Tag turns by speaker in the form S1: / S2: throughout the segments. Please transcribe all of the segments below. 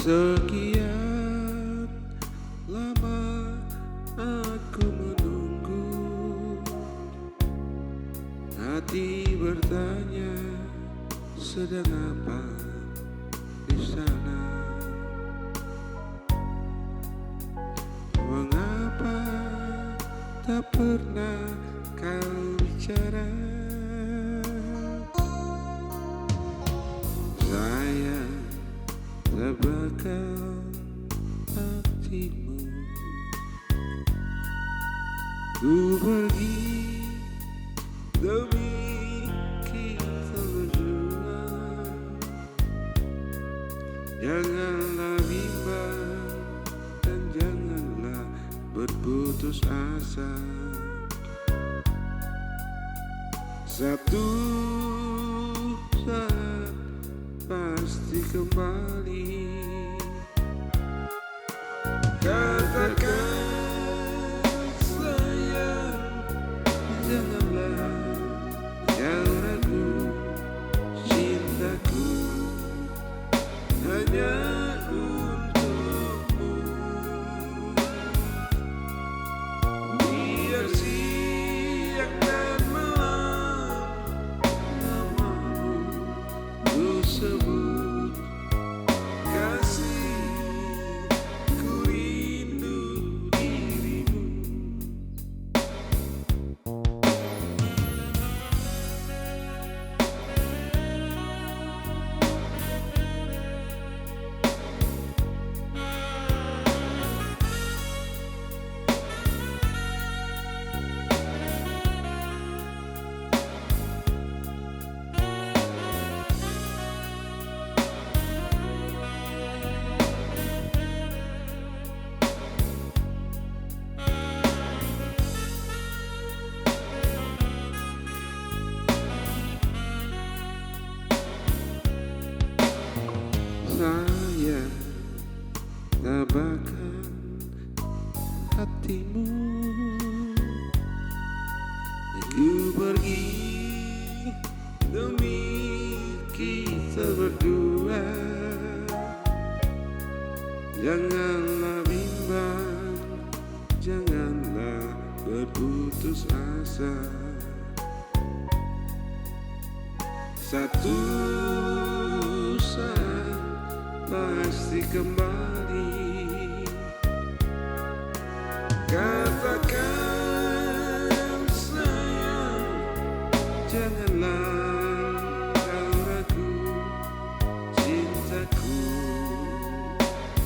S1: Sekian lama aku menunggu, hati bertanya sedang apa di sana. Mengapa tak pernah kau bicara? Sayang, tak bakal hatimu. Ku pergi demi kita berdua. Janganlah bimbang dan janganlah berputus asa. Satu saat pasti kembali. Katakan sayang, janganlah kau ragu, cintaku hanya untukmu. Biar siang dan malam namamu ku sebut, kasih ku rindu dirimu. Saya tabahkan hatimu. Ku pergi demi kita berdua. Janganlah bimbang, janganlah berputus asa. Satu saat pasti kembali. Katakan sayang, janganlah kau ragu, cintaku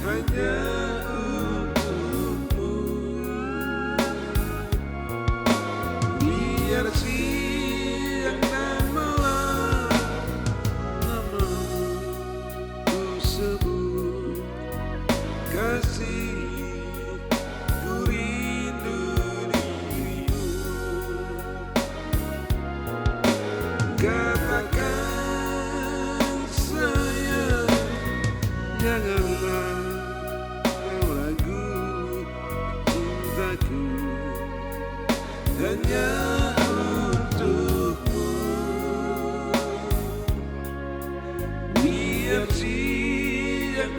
S1: hanya untukmu. Biar siang dan malam namamu ku sebut, kasih ku rindu dirimu. Katakan sayang, janganlah kau ragu, cintaku hanya untukmu. Biar siang